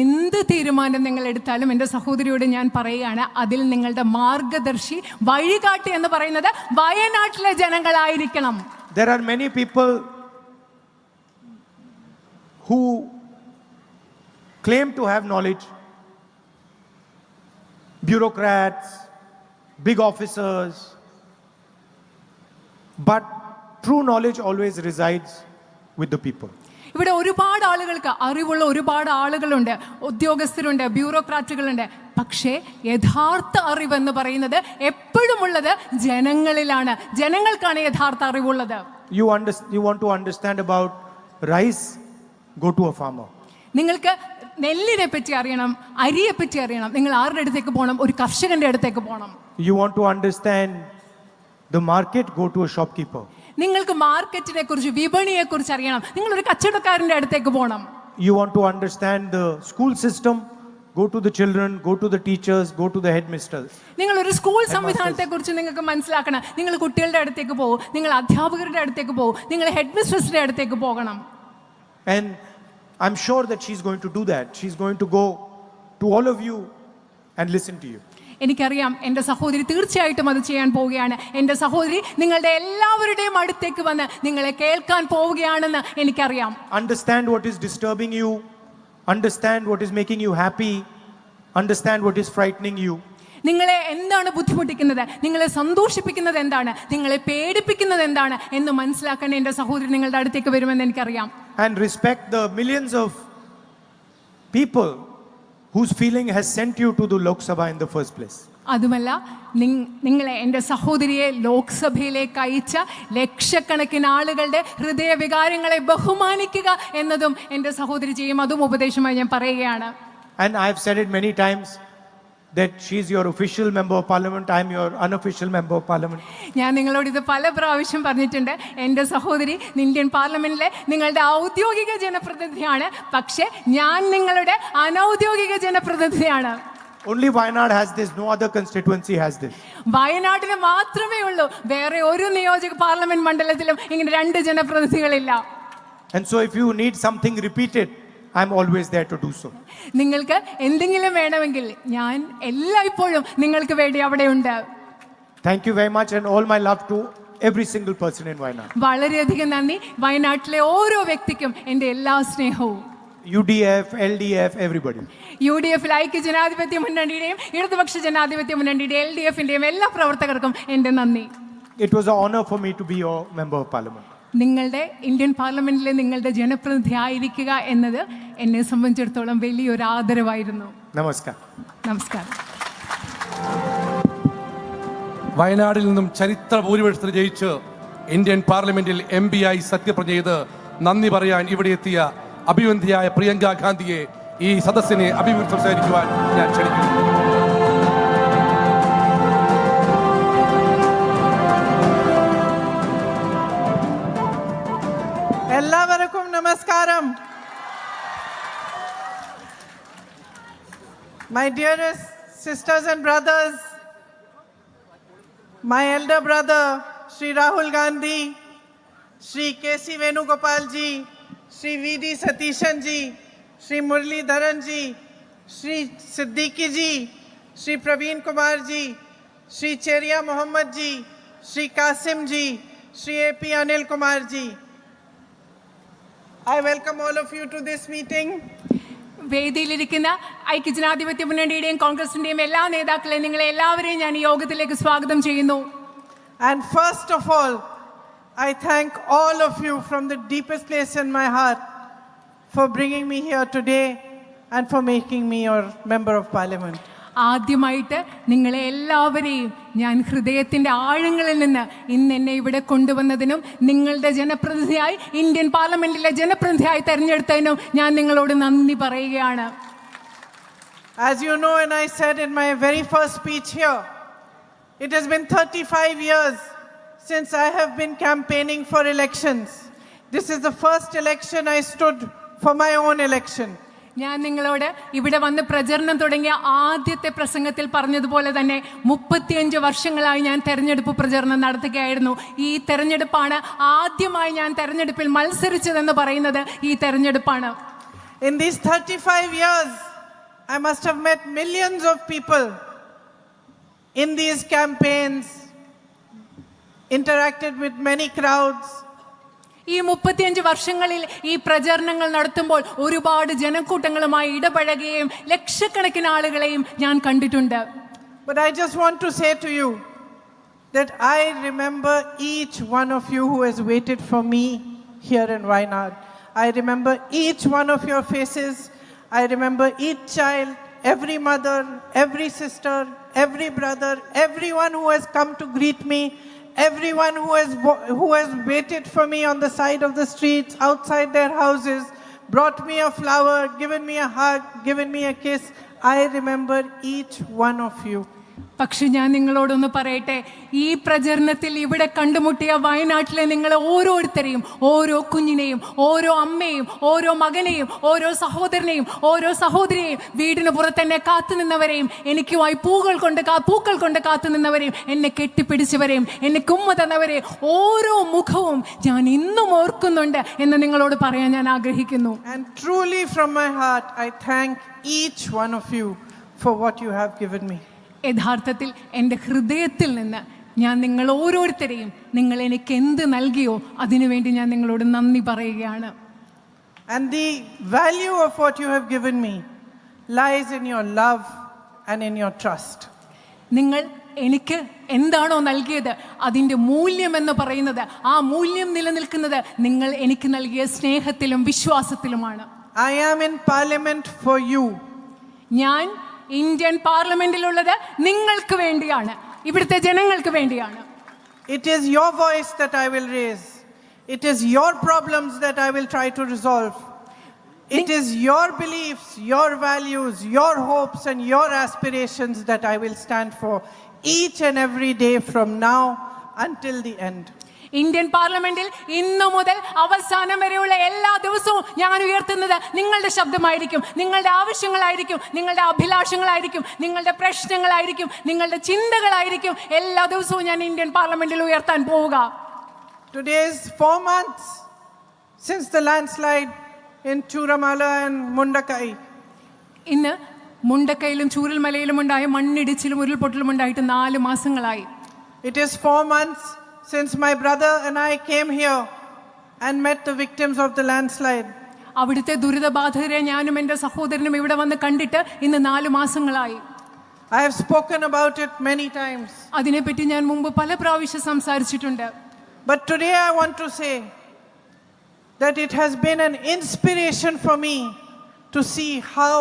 എന്ത് തീരുമാനം നിങ്ങൾ എടുത്താലും എൻ്റെ സഹോദരിയോട് ഞാൻ പറയുകയാണ്, അതിൽ നിങ്ങളുടെ മാർഗദർശി വഴികാട്ടി എന്ന് പറയുന്നത് വയനാട്ടിലെ ജനങ്ങളായിരിക്കണം. There are many people who claim to have knowledge, bureaucrats, big officers, but true knowledge always resides with the people. ഇവിടെ ഒരുപാട് ആളുകൾക്ക് അറിവുള്ള ഒരുപാട് ആളുകളുണ്ട്, ഉദ്യോഗസ്ഥരുണ്ട്, ബ്യൂറോക്രാറ്റുകളുണ്ട്. പക്ഷേ യഥാർത്ഥ അറിവെന്ന് പറയുന്നത് എപ്പോഴും ഉള്ളത് ജനങ്ങളിലാണ്. ജനങ്ങൾക്കാണ് യഥാർത്ഥ അറിവുള്ളത്. You want to understand about rice, go to a farmer. നിങ്ങൾക്ക് നെല്ലിനെ പറ്റി അറിയണം, അരിയെ പറ്റി അറിയണം, നിങ്ങൾ ആരുടെ അടുത്തേക്ക് പോകണം? ഒരു കർഷകന്റെ അടുത്തേക്ക് പോകണം. You want to understand the market, go to a shopkeeper. നിങ്ങൾക്ക് മാർക്കറ്റിനെ കുറിച്ച്, വിപണിയെ കുറിച്ച് അറിയണം, നിങ്ങൾ ഒരു കച്ചവടക്കാരന്റെ അടുത്തേക്ക് പോകണം. You want to understand the school system, go to the children, go to the teachers, go to the headmasters. നിങ്ങൾ ഒരു സ്കൂൾ സംവിധാനത്തെ കുറിച്ച് നിങ്ങൾക്ക് മനസ്സിലാക്കണം, നിങ്ങൾ കുട്ടികളുടെ അടുത്തേക്ക് പോകും, നിങ്ങൾ അധ്യാപകരുടെ അടുത്തേക്ക് പോകും, നിങ്ങൾ ഹെഡ് മിസ്ട്രസിന്റെ അടുത്തേക്ക് പോകണം. And I'm sure that she's going to do that. She's going to go to all of you and listen to you. എനിക്കറിയാം എൻ്റെ സഹോദരി തീർച്ചയായിട്ടും അത് ചെയ്യാൻ പോവുകയാണ്. എൻ്റെ സഹോദരി നിങ്ങളുടെ എല്ലാവരുടെയും അടുത്തേക്ക് വന്ന് നിങ്ങളെ കേൾക്കാൻ പോവുകയാണെന്ന് എനിക്കറിയാം. Understand what is disturbing you, understand what is making you happy, understand what is frightening you. നിങ്ങളെ എന്താണ് ബുദ്ധിമുട്ടിക്കുന്നത്, നിങ്ങളെ സന്തോഷിപ്പിക്കുന്നത് എന്താണ്, നിങ്ങളെ പേടിപ്പിക്കുന്നത് എന്താണ് എന്ന് മനസ്സിലാക്കാൻ എൻ്റെ സഹോദരി നിങ്ങളുടെ അടുത്തേക്ക് വരുമെന്ന് എനിക്കറിയാം. And respect the millions of people whose feeling has sent you to the Lok Sabha in the first place. അതുമല്ല, നിങ്ങളെ എൻ്റെ സഹോദരിയെ ലോക്സഭയിലേക്ക് അയച്ച ലക്ഷക്കണക്കിന് ആളുകളുടെ ഹൃദയവികാരങ്ങളെ ബഹുമാനിക്കുക എന്നതും എൻ്റെ സഹോദരി ചെയ്യും. അതും ഉപദേശമായി ഞാൻ പറയുകയാണ്. And I've said it many times that she's your official member of parliament, I'm your unofficial member of parliament. ഞാൻ നിങ്ങളോട് ഇത് പല പ്രാവശ്യം പറഞ്ഞിട്ടുണ്ട്. എൻ്റെ സഹോദരി ഇന്ത്യൻ പാർലമെന്റിലെ നിങ്ങളുടെ ഔദ്യോഗിക ജനപ്രതിനിധിയാണ്, പക്ഷേ ഞാൻ നിങ്ങളുടെ അനൗദ്യോഗിക ജനപ്രതിനിധിയാണ്. Only Wayanad has this, no other constituency has this. വയനാട്ടിന് മാത്രമേ ഉള്ളൂ, വേറെ ഒരു നിയോജക പാർലമെന്റ് മണ്ഡലത്തിലും ഇങ്ങനെ രണ്ട് ജനപ്രതിനിധികളില്ല. And so if you need something repeated, I'm always there to do so. നിങ്ങൾക്ക് എന്തെങ്കിലും വേണമെങ്കിൽ ഞാൻ എല്ലായ്പ്പോഴും നിങ്ങൾക്ക് വേണ്ടി അവിടെയുണ്ട്. Thank you very much and all my love to every single person in Wayanad. വളരെയധികം നന്ദി. വയനാട്ടിലെ ഓരോ വ്യക്തിക്കും എൻ്റെ എല്ലാ സ്നേഹവും. UDF, LDF, everybody. UDF ഐക്യ ജനാധിപത്യ മുന്നണിയുടെയും ഇടതുപക്ഷ ജനാധിപത്യ മുന്നണിയുടെ LDFന്റെയും എല്ലാ പ്രവർത്തകർക്കും എൻ്റെ നന്ദി. It was an honor for me to be your member of parliament. നിങ്ങളുടെ ഇന്ത്യൻ പാർലമെന്റിലെ നിങ്ങളുടെ ജനപ്രതിനിധി ആയിരിക്കുക എന്നത് എന്നെ സംബന്ധിച്ചിടത്തോളം വലിയൊരു ആദരവായിരുന്നു. Namaskar. നമസ്കാരം. വയനാടിൽ നിന്നും ചരിത്ര ഭൂരിപക്ഷത്തിൽ ജയിച്ച് ഇന്ത്യൻ പാർലമെന്റിൽ MP ആയി സത്യപ്രതിജ്ഞ ചെയ്ത് നന്ദി പറയാൻ ഇവിടെ എത്തിയ അഭിവന്ധിയായ പ്രിയങ്ക ഗാന്ധിയെ ഈ സദസ്സിനെ അഭിമുഖം സംസാരിക്കുവാൻ ഞാൻ ക്ഷണിക്കുന്നു. എല്ലാവർക്കും നമസ്കാരം. My dearest sisters and brothers, my elder brother Shri Rahul Gandhi, Shri K.C. Venugopal ji, Shri V.D. Satishan ji, Shri Murli Dharan ji, Shri Siddiqui ji, Shri Praveen Kumar ji, Shri Cheria Mohammad ji, Shri Qasim ji, Shri A.P. Anil Kumar ji. I welcome all of you to this meeting. വേദിയിലിരിക്കുന്ന ഐക്യജനാധിപത്യ മുന്നണിയുടെയും കോൺഗ്രസിന്റെയും എല്ലാ നേതാക്കളെയും നിങ്ങളെ എല്ലാവരെയും ഞാൻ ഈ യോഗത്തിലേക്ക് സ്വാഗതം ചെയ്യുന്നു. And first of all, I thank all of you from the deepest place in my heart for bringing me here today and for making me your member of parliament. ആദ്യമായിട്ട് നിങ്ങളെ എല്ലാവരെയും ഞാൻ ഹൃദയത്തിൻ്റെ ആഴങ്ങളിൽ നിന്ന് ഇന്ന് എന്നെ ഇവിടെ കൊണ്ടുവന്നതിനും നിങ്ങളുടെ ജനപ്രതിനിധിയായി ഇന്ത്യൻ പാർലമെന്റിലെ ജനപ്രതിനിധിയായി തെരഞ്ഞെടുത്തതിനും ഞാൻ നിങ്ങളോട് നന്ദി പറയുകയാണ്. As you know, and I said in my very first speech here, it has been 35 years since I have been campaigning for elections. This is the first election I stood for my own election. ഞാൻ നിങ്ങളോട് ഇവിടെ വന്ന് പ്രചരണം തുടങ്ങിയ ആദ്യത്തെ പ്രസംഗത്തിൽ പറഞ്ഞതുപോലെ തന്നെ 35 വർഷങ്ങളായി ഞാൻ തെരഞ്ഞെടുപ്പ് പ്രചരണം നടത്തുകയായിരുന്നു. ഈ തെരഞ്ഞെടുപ്പാണ് ആദ്യമായി ഞാൻ തെരഞ്ഞെടുപ്പിൽ മത്സരിച്ചതെന്ന് പറയുന്നത് ഈ തെരഞ്ഞെടുപ്പാണ്. In these 35 years, I must have met millions of people in these campaigns, interacted with many crowds. ഈ 35 വർഷങ്ങളിൽ ഈ പ്രചരണങ്ങൾ നടത്തുമ്പോൾ ഒരുപാട് ജനക്കൂട്ടങ്ങളുമായി ഇടപഴകുകയും ലക്ഷക്കണക്കിന് ആളുകളെയും ഞാൻ കണ്ടിട്ടുണ്ട്. But I just want to say to you that I remember each one of you who has waited for me here in Wayanad. I remember each one of your faces. I remember each child, every mother, every sister, every brother, everyone who has come to greet me, everyone who has waited for me on the side of the streets, outside their houses, brought me a flower, given me a hug, given me a kiss. I remember each one of you. പക്ഷെ ഞാൻ നിങ്ങളോടൊന്ന് പറയട്ടെ, ഈ പ്രചരണത്തിൽ ഇവിടെ കണ്ടുമുട്ടിയ വയനാട്ടിലെ നിങ്ങളെ ഓരോരുത്തരെയും, ഓരോ കുഞ്ഞിനെയും, ഓരോ അമ്മയെയും, ഓരോ മകനെയും, ഓരോ സഹോദരനെയും, ഓരോ സഹോദരിയെയും, വീടിന് പുറത്തെന്നെ കാത്തു നിന്നവരെയും, എനിക്കുമായി പൂക്കൾ കൊണ്ട് കാത്തു നിന്നവരെയും, എന്നെ കെട്ടിപ്പിടിച്ചവരെയും, എന്നെ കുമ്മ തന്നവരെയും ഓരോ മുഖവും ഞാൻ ഇന്നും ഓർക്കുന്നുണ്ട് എന്ന് നിങ്ങളോട് പറയാൻ ഞാൻ ആഗ്രഹിക്കുന്നു. And truly from my heart I thank each one of you for what you have given me. യഥാർത്ഥത്തിൽ എൻ്റെ ഹൃദയത്തിൽ നിന്ന് ഞാൻ നിങ്ങൾ ഓരോരുത്തരെയും നിങ്ങൾ എനിക്ക് എന്ത് നൽകിയോ അതിനുവേണ്ടി ഞാൻ നിങ്ങളോട് നന്ദി പറയുകയാണ്. And the value of what you have given me lies in your love and in your trust. നിങ്ങൾ എനിക്ക് എന്താണോ നൽകിയത് അതിൻ്റെ മൂല്യം എന്ന് പറയുന്നത്, ആ മൂല്യം നിലനിൽക്കുന്നത് നിങ്ങൾ എനിക്ക് നൽകിയ സ്നേഹത്തിലും വിശ്വാസത്തിലുമാണ്. I am in parliament for you. ഞാൻ ഇന്ത്യൻ പാർലമെന്റിലുള്ളത് നിങ്ങൾക്ക് വേണ്ടിയാണ്, ഇവിടുത്തെ ജനങ്ങൾക്ക് വേണ്ടിയാണ്. It is your voice that I will raise. It is your problems that I will try to resolve. It is your beliefs, your values, your hopes and your aspirations that I will stand for each and every day from now until the end. Indian പാർലമെന്റിൽ ഇന്നു മുതൽ അവസാനം വരെയുള്ള എല്ലാ ദിവസവും ഞാൻ ഉയർത്തുന്നത് നിങ്ങളുടെ ശബ്ദമായിരിക്കും, നിങ്ങളുടെ ആവശ്യങ്ങളായിരിക്കും, നിങ്ങളുടെ അഭിലാഷങ്ങളായിരിക്കും, നിങ്ങളുടെ പ്രശ്നങ്ങളായിരിക്കും, നിങ്ങളുടെ ചിന്തകളായിരിക്കും. എല്ലാ ദിവസവും ഞാൻ ഇന്ത്യൻ പാർലമെന്റിൽ ഉയർത്താൻ പോവുക. Today is 4 months since the landslide in Churamala and Mundakai. ഇന്ന് മുണ്ടക്കയിലും ചൂരൽമലയിലും ഉണ്ടായ മണ്ണിടിച്ചിലും ഉരുൾപൊട്ടലും ഉണ്ടായിട്ട് 4 മാസങ്ങളായി. It is 4 months since my brother and I came here and met the victims of the landslide. അവിടുത്തെ ദുരിതബാധിതരെ ഞാനും എൻ്റെ സഹോദരനും ഇവിടെ വന്ന് കണ്ടിട്ട് ഇന്ന് 4 മാസങ്ങളായി. I have spoken about it many times. അതിനെപ്പറ്റി ഞാൻ മുമ്പ് പല പ്രാവശ്യം സംസാരിച്ചിട്ടുണ്ട്. But today I want to say that it has been an inspiration for me to see how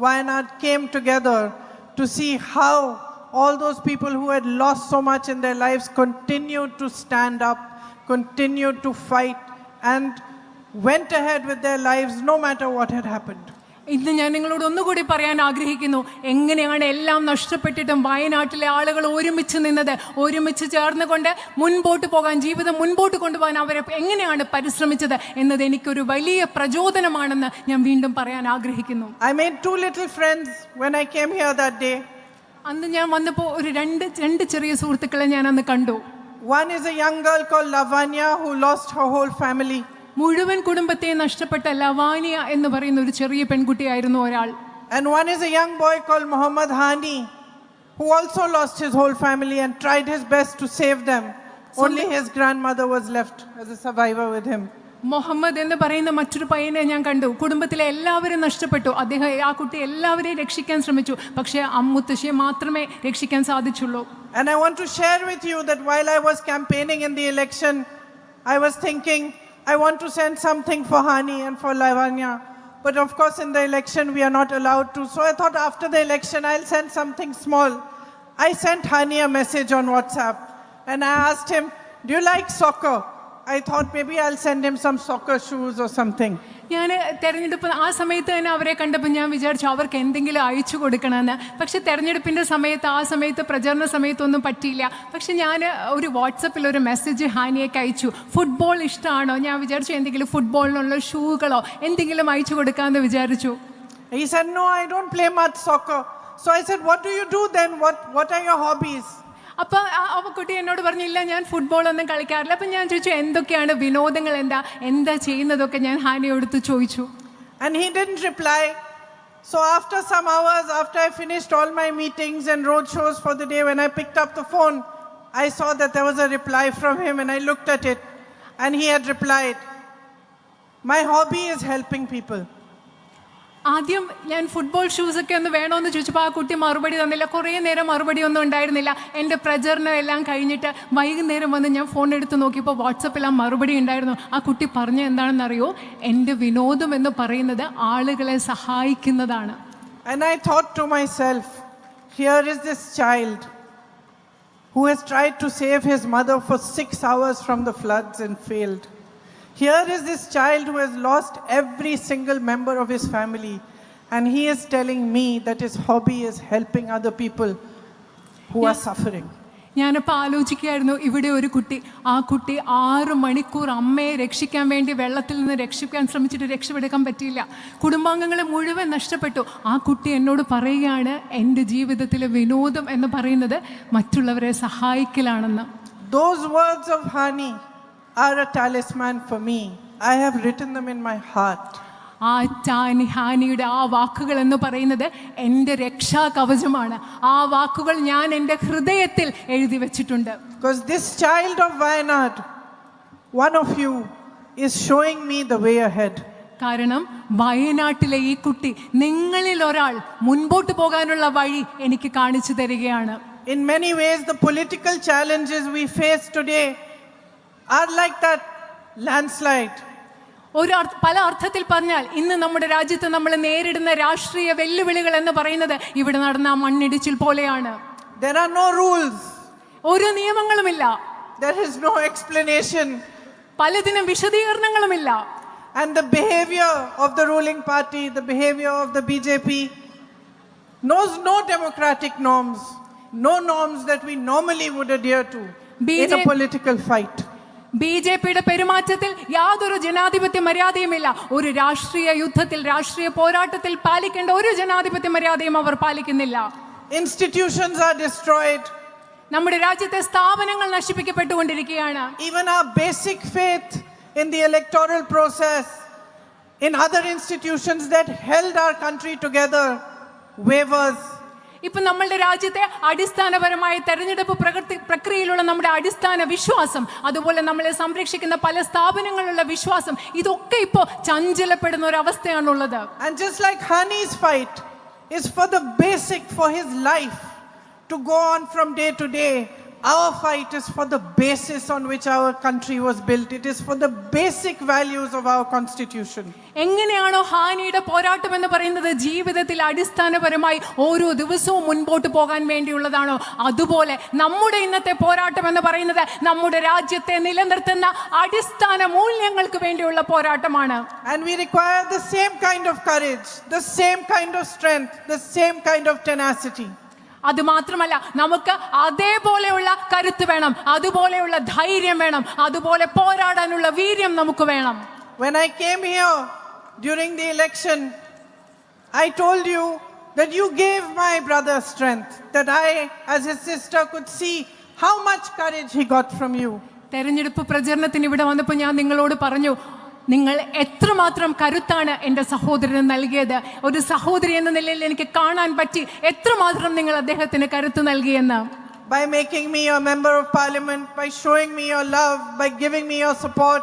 Wayanad came together, to see how all those people who had lost so much in their lives continued to stand up, continued to fight, and went ahead with their lives no matter what had happened. ഇന്ന് ഞാൻ നിങ്ങളോട് ഒന്നുകൂടി പറയാൻ ആഗ്രഹിക്കുന്നു, എങ്ങനെയാണ് എല്ലാം നഷ്ടപ്പെട്ടിട്ടും വയനാട്ടിലെ ആളുകൾ ഒരുമിച്ച് നിന്നത്, ഒരുമിച്ച് ചേർന്നുകൊണ്ട് മുൻപോട്ട് പോകാൻ, ജീവിതം മുൻപോട്ട് കൊണ്ടുപോകാൻ അവരെ എങ്ങനെയാണ് പരിശ്രമിച്ചത് എന്നത് എനിക്കൊരു വലിയ പ്രചോദനമാണെന്ന് ഞാൻ വീണ്ടും പറയാൻ ആഗ്രഹിക്കുന്നു. I made 2 little friends when I came here that day. അന്ന് ഞാൻ വന്നപ്പോൾ ഒരു രണ്ട് ചെറിയ സുഹൃത്തുക്കളെ ഞാൻ അന്ന് കണ്ടു. One is a young girl called Lavanya who lost her whole family. മുഴുവൻ കുടുംബത്തെ നഷ്ടപ്പെട്ട ലവാനിയ എന്ന് പറയുന്ന ഒരു ചെറിയ പെൺകുട്ടിയായിരുന്നു ഒരാൾ. And one is a young boy called Muhammad Hani who also lost his whole family and tried his best to save them. Only his grandmother was left as a survivor with him. Muhammad എന്ന് പറയുന്ന മറ്റൊരു പയ്യനെ ഞാൻ കണ്ടു. കുടുംബത്തിലെ എല്ലാവരും നഷ്ടപ്പെട്ടു. ആ കുട്ടി എല്ലാവരെയും രക്ഷിക്കാൻ ശ്രമിച്ചു, പക്ഷേ അമ്മുത്തശ്ശിയെ മാത്രമേ രക്ഷിക്കാൻ സാധിച്ചുള്ളൂ. And I want to share with you that while I was campaigning in the election, I was thinking, I want to send something for Hani and for Lavanya. But of course, in the election, we are not allowed to. So I thought after the election, I'll send something small. I sent Hani a message on WhatsApp and I asked him, do you like soccer? I thought maybe I'll send him some soccer shoes or something. ഞാൻ തെരഞ്ഞെടുപ്പ് ആ സമയത്ത് തന്നെ അവരെ കണ്ടപ്പോൾ ഞാൻ വിചാരിച്ചു അവർക്ക് എന്തെങ്കിലും അയച്ചു കൊടുക്കണമെന്ന്. പക്ഷെ തെരഞ്ഞെടുപ്പിൻ്റെ സമയത്ത് ആ സമയത്ത് പ്രചരണ സമയത്തൊന്നും പറ്റിയില്ല. പക്ഷെ ഞാൻ ഒരു വാട്സപ്പിൽ ഒരു മെസ്സേജ് ഹാനിയേക്ക് അയച്ചു, ഫുട്ബോൾ ഇഷ്ടമാണോ? ഞാൻ വിചാരിച്ചു എന്തെങ്കിലും ഫുട്ബോളിനുള്ള ഷൂകളോ എന്തെങ്കിലും അയച്ചു കൊടുക്കാമെന്ന് വിചാരിച്ചു. He said, no, I don't play much soccer. So I said, what do you do then? What are your hobbies? അപ്പോൾ ആ കുട്ടി എന്നോട് പറഞ്ഞില്ല, ഞാൻ ഫുട്ബോളൊന്നും കളിക്കാറില്ല. അപ്പം ഞാൻ ചോദിച്ചു എന്തൊക്കെയാണ് വിനോദങ്ങൾ, എന്താ ചെയ്യുന്നതൊക്കെ ഞാൻ ഹാനിയോടുത്ത് ചോദിച്ചു. And he didn't reply. So after some hours, after I finished all my meetings and road shows for the day, when I picked up the phone, I saw that there was a reply from him and I looked at it and he had replied, my hobby is helping people. ആദ്യം ഞാൻ football ഷൂസൊക്കെ ഒന്ന് വേണമെന്ന് ചോദിച്ചപ്പോൾ ആ കുട്ടി മറുപടി തന്നില്ല. കുറേ നേരം മറുപടി ഒന്നും ഉണ്ടായിരുന്നില്ല. എൻ്റെ പ്രചരണം എല്ലാം കഴിഞ്ഞിട്ട് വൈകുന്നേരം വന്ന് ഞാൻ ഫോൺ എടുത്ത് നോക്കിയപ്പോൾ വാട്സപ്പിൽ ആ മറുപടി ഉണ്ടായിരുന്നു. ആ കുട്ടി പറഞ്ഞ എന്താണെന്നറിയോ, എൻ്റെ വിനോദം എന്ന് പറയുന്നത് ആളുകളെ സഹായിക്കുന്നതാണ്. And I thought to myself, here is this child who has tried to save his mother for 6 hours from the floods and failed. Here is this child who has lost every single member of his family, and he is telling me that his hobby is helping other people who are suffering. ഞാനപ്പോൾ ആലോചിക്കുകയായിരുന്നു, ഇവിടെ ഒരു കുട്ടി, ആ കുട്ടി 6 മണിക്കൂർ അമ്മയെ രക്ഷിക്കാൻ വേണ്ടി വെള്ളത്തിൽ നിന്ന് രക്ഷിക്കാൻ ശ്രമിച്ചിട്ട് രക്ഷപ്പെടുക്കാൻ പറ്റിയില്ല. കുടുംബാംഗങ്ങളെ മുഴുവൻ നഷ്ടപ്പെട്ടു. ആ കുട്ടി എന്നോട് പറയുകയാണ്, എൻ്റെ ജീവിതത്തിലെ വിനോദം എന്ന് പറയുന്നത് മറ്റുള്ളവരെ സഹായിക്കലാണെന്ന്. Those words of Hani are a talisman for me. I have written them in my heart. ആ ഹാനിയുടെ ആ വാക്കുകൾ എന്ന് പറയുന്നത് എൻ്റെ രക്ഷാ കവചമാണ്. ആ വാക്കുകൾ ഞാൻ എൻ്റെ ഹൃദയത്തിൽ എഴുതി വെച്ചിട്ടുണ്ട്. Because this child of Wayanad, one of you, is showing me the way ahead. കാരണം വയനാട്ടിലെ ഈ കുട്ടി നിങ്ങളിൽ ഒരാൾ മുൻപോട്ട് പോകാനുള്ള വഴി എനിക്ക് കാണിച്ചു തരികയാണ്. In many ways, the political challenges we face today are like that landslide. പല അർത്ഥത്തിൽ പറഞ്ഞാൽ ഇന്ന് നമ്മുടെ രാജ്യത്ത് നമ്മൾ നേരിടുന്ന രാഷ്ട്രീയ വെല്ലുവിളികൾ എന്ന് പറയുന്നത് ഇവിടെ നടന്ന മണ്ണിടിച്ചിൽ പോലെയാണ്. There are no rules. ഒരു നിയമങ്ങളുമില്ല. There is no explanation. പലതിനും വിശദീകരണങ്ങളുമില്ല. And the behavior of the ruling party, the behavior of the BJP knows no democratic norms, no norms that we normally would adhere to in a political fight. ബിജെപിയുടെ പെരുമാറ്റത്തിൽ യാതൊരു ജനാധിപത്യ മര്യാദയുമില്ല. ഒരു രാഷ്ട്രീയ യുദ്ധത്തിൽ, രാഷ്ട്രീയ പോരാട്ടത്തിൽ പാലിക്കേണ്ട ഒരു ജനാധിപത്യ മര്യാദയും അവർ പാലിക്കുന്നില്ല. Institutions are destroyed. നമ്മുടെ രാജ്യത്തെ സ്ഥാപനങ്ങൾ നശിപ്പിക്കപ്പെട്ടുകൊണ്ടിരിക്കുകയാണ്. Even our basic faith in the electoral process, in other institutions that held our country together, wavers. ഇപ്പൊ നമ്മളുടെ രാജ്യത്തെ അടിസ്ഥാനപരമായ തെരഞ്ഞെടുപ്പ് പ്രക്രിയയിലുള്ള നമ്മുടെ അടിസ്ഥാന വിശ്വാസം, അതുപോലെ നമ്മളെ സംരക്ഷിക്കുന്ന പല സ്ഥാപനങ്ങളിലുള്ള വിശ്വാസം, ഇതൊക്കെ ഇപ്പോ ചഞ്ചലപ്പെടുന്ന ഒരു അവസ്ഥയാണുള്ളത്. And just like Hani's fight is for the basic, for his life to go on from day to day, our fight is for the basis on which our country was built. It is for the basic values of our constitution. എങ്ങനെയാണോ ഹാനിയുടെ പോരാട്ടം എന്ന് പറയുന്നത് ജീവിതത്തിൽ അടിസ്ഥാനപരമായി ഓരോ ദിവസവും മുൻപോട്ട് പോകാൻ വേണ്ടിയുള്ളതാണോ, അതുപോലെ നമ്മുടെ ഇന്നത്തെ പോരാട്ടം എന്ന് പറയുന്നത് നമ്മുടെ രാജ്യത്തെ നിലനിർത്തുന്ന അടിസ്ഥാന മൂല്യങ്ങൾക്ക് വേണ്ടിയുള്ള പോരാട്ടമാണ്. And we require the same kind of courage, the same kind of strength, the same kind of tenacity. അത് മാത്രമല്ല, നമുക്ക് അതേപോലെയുള്ള കരുത്ത് വേണം, അതുപോലെയുള്ള ധൈര്യം വേണം, അതുപോലെ പോരാടാനുള്ള വീര്യം നമുക്ക് വേണം. When I came here during the election, I told you that you gave my brother strength, that I as his sister could see how much courage he got from you. തെരഞ്ഞെടുപ്പ് പ്രചരണത്തിന് ഇവിടെ വന്നപ്പോൾ ഞാൻ നിങ്ങളോട് പറഞ്ഞു, നിങ്ങൾ എത്രമാത്രം കരുത്താണ് എൻ്റെ സഹോദരന് നൽകിയത്. ഒരു സഹോദരി എന്ന നിലയിൽ എനിക്ക് കാണാൻ പറ്റി എത്രമാത്രം നിങ്ങൾ അദ്ദേഹത്തിന് കരുത്ത് നൽകിയെന്ന്. By making me a member of parliament, by showing me your love, by giving me your support,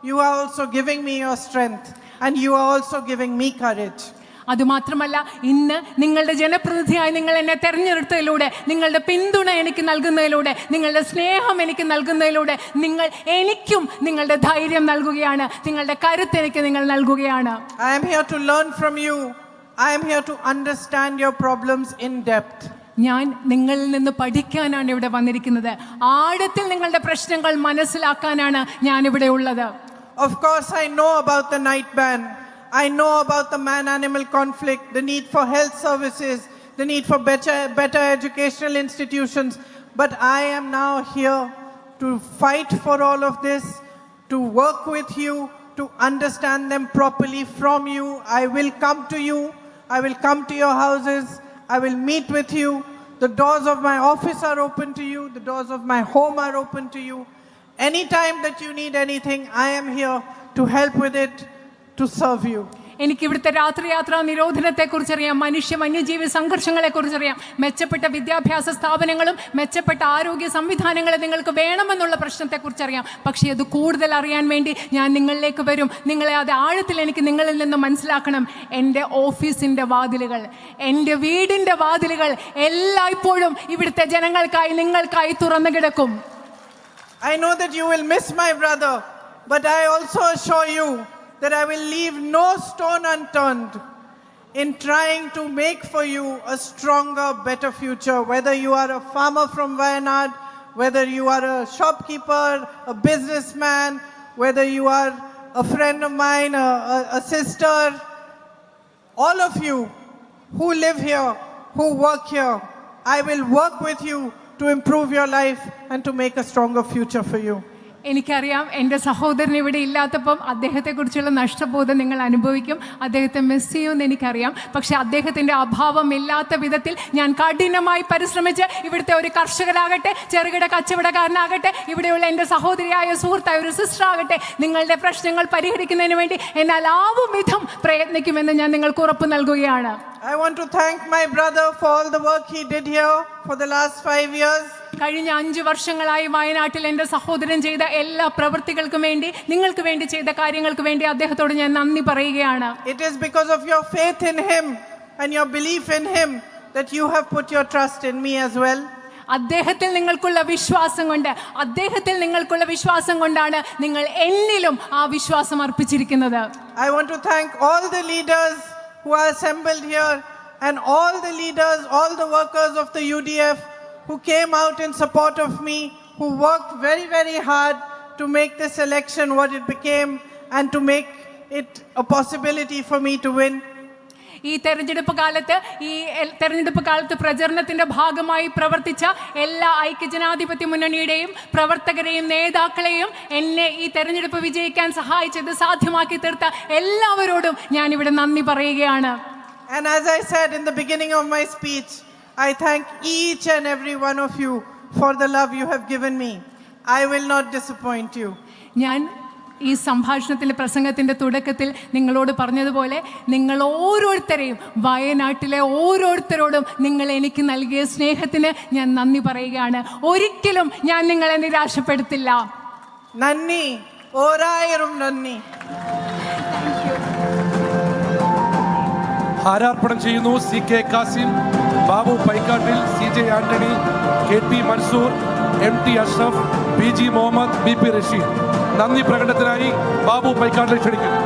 you are also giving me your strength, and you are also giving me courage. അതുമാത്രമല്ല, ഇന്ന് നിങ്ങളുടെ ജനപ്രതിനിധിയായി നിങ്ങൾ എന്നെ തെരഞ്ഞെടുത്തതിലൂടെ, നിങ്ങളുടെ പിന്തുണ എനിക്ക് നൽകുന്നതിലൂടെ, നിങ്ങളുടെ സ്നേഹം എനിക്ക് നൽകുന്നതിലൂടെ നിങ്ങൾ എനിക്കും നിങ്ങളുടെ ധൈര്യം നൽകുകയാണ്, നിങ്ങളുടെ കരുത്ത് എനിക്ക് നിങ്ങൾ നൽകുകയാണ്. I am here to learn from you. I am here to understand your problems in depth. ഞാൻ നിങ്ങളിൽ നിന്ന് പഠിക്കാനാണ് ഇവിടെ വന്നിരിക്കുന്നത്. ആഴത്തിൽ നിങ്ങളുടെ പ്രശ്നങ്ങൾ മനസ്സിലാക്കാനാണ് ഞാൻ ഇവിടെ ഉള്ളത്. Of course, I know about the night ban. I know about the man-animal conflict, the need for health services, the need for better educational institutions. But I am now here to fight for all of this, to work with you, to understand them properly from you. I will come to you. I will come to your houses. I will meet with you. The doors of my office are open to you. The doors of my home are open to you. Anytime that you need anything, I am here to help with it, to serve you. എനിക്ക് ഇവിടുത്തെ രാത്രിയാത്രാ നിരോധനത്തെക്കുറിച്ചറിയാം, വന്യജീവി സംഘർഷങ്ങളെക്കുറിച്ചറിയാം, മെച്ചപ്പെട്ട വിദ്യാഭ്യാസ സ്ഥാപനങ്ങളും മെച്ചപ്പെട്ട ആരോഗ്യ സംവിധാനങ്ങളും നിങ്ങൾക്ക് വേണമെന്നുള്ള പ്രശ്നത്തെക്കുറിച്ചറിയാം. പക്ഷേ അത് കൂടുതൽ അറിയാൻ വേണ്ടി ഞാൻ നിങ്ങളിലേക്ക് വരും. നിങ്ങളെ അത് ആഴത്തിൽ എനിക്ക് നിങ്ങളിൽ നിന്ന് മനസ്സിലാക്കണം. എൻ്റെ ഓഫീസിൻ്റെ വാതിലുകൾ, എൻ്റെ വീടിൻ്റെ വാതിലുകൾ എല്ലായ്പ്പോഴും ഇവിടുത്തെ ജനങ്ങൾക്കായി, നിങ്ങൾക്കായി തുറന്നു കിടക്കും. I know that you will miss my brother, but I also assure you that I will leave no stone unturned in trying to make for you a stronger, better future. Whether you are a farmer from Wayanad, whether you are a shopkeeper, a businessman, whether you are a friend of mine, a sister, all of you who live here, who work here, I will work with you to improve your life and to make a stronger future for you. എനിക്കറിയാം, എൻ്റെ സഹോദരൻ ഇവിടെ ഇല്ലാത്തപ്പം അദ്ദേഹത്തെക്കുറിച്ചുള്ള നഷ്ടബോധം നിങ്ങൾ അനുഭവിക്കും. അദ്ദേഹത്തെ miss ചെയ്യുമെന്ന് എനിക്കറിയാം. പക്ഷേ അദ്ദേഹത്തിൻ്റെ അഭാവം ഇല്ലാത്ത വിധത്തിൽ ഞാൻ കഠിനമായി പരിശ്രമിച്ച് ഇവിടുത്തെ ഒരു കർഷകരാകട്ടെ, ചെറുകിട കച്ചവടക്കാരനാകട്ടെ, ഇവിടെയുള്ള എൻ്റെ സഹോദരിയായ സുഹൃത്തായ ഒരു സിസ്റ്റർ ആകട്ടെ, നിങ്ങളുടെ പ്രശ്നങ്ങൾ പരിഹരിക്കുന്നതിന് വേണ്ടി എന്നാൽ ആവും വിധം പ്രയത്നിക്കുമെന്ന് ഞാൻ നിങ്ങൾക്ക് ഉറപ്പ് നൽകുകയാണ്. I want to thank my brother for all the work he did here for the last 5 years. കഴിഞ്ഞ 5 വർഷങ്ങളായി വയനാട്ടിൽ എൻ്റെ സഹോദരൻ ചെയ്ത എല്ലാ പ്രവൃത്തികൾക്കും വേണ്ടി, നിങ്ങൾക്ക് വേണ്ടി ചെയ്ത കാര്യങ്ങൾക്ക് വേണ്ടി അദ്ദേഹത്തോട് ഞാൻ നന്ദി പറയുകയാണ്. It is because of your faith in him and your belief in him that you have put your trust in me as well. അദ്ദേഹത്തിൽ നിങ്ങൾക്കുള്ള വിശ്വാസം കൊണ്ടാണ് നിങ്ങൾ എന്നിലും ആ വിശ്വാസം അർപ്പിച്ചിരിക്കുന്നത്. I want to thank all the leaders who are assembled here and all the leaders, all the workers of the UDF who came out in support of me, who worked very, very hard to make this election what it became and to make it a possibility for me to win. ഈ തെരഞ്ഞെടുപ്പ് കാലത്ത് പ്രചരണത്തിന്റെ ഭാഗമായി പ്രവർത്തിച്ച എല്ലാ ഐക്യജനാധിപത്യ മുന്നണിയുടെയും പ്രവർത്തകരെയും നേതാക്കളെയും എന്നെ ഈ തെരഞ്ഞെടുപ്പ് വിജയിക്കാൻ സഹായിച്ചത്, സാധ്യമാക്കി തീർത്ത എല്ലാവരോടും ഞാൻ ഇവിടെ നന്ദി പറയുകയാണ്. And as I said in the beginning of my speech, I thank each and every one of you for the love you have given me. I will not disappoint you. ഞാൻ ഈ സംഭാഷണത്തിൻ്റെ പ്രസംഗത്തിൻ്റെ തുടക്കത്തിൽ നിങ്ങളോട് പറഞ്ഞതുപോലെ നിങ്ങൾ ഓരോരുത്തരെയും, വയനാട്ടിലെ ഓരോരുത്തരോടും നിങ്ങൾ എനിക്ക് നൽകിയ സ്നേഹത്തിന് ഞാൻ നന്ദി പറയുകയാണ്. ഒരിക്കലും ഞാൻ നിങ്ങളെ നിരാശപ്പെടുത്തില്ല. നന്ദി, ഓരായിരം നന്ദി. ഹാരാർപ്പണം ചെയ്യുന്നു CK Kasim, Babu Paikkattil, CJ Antony, KT Mansoor, MT Ashraf, PG Muhammad, BP Rasheed. നന്ദി പ്രകടനത്തിനായി ബാബു പൈക്കാട്ടിൽ ക്ഷണിക്കുന്നു.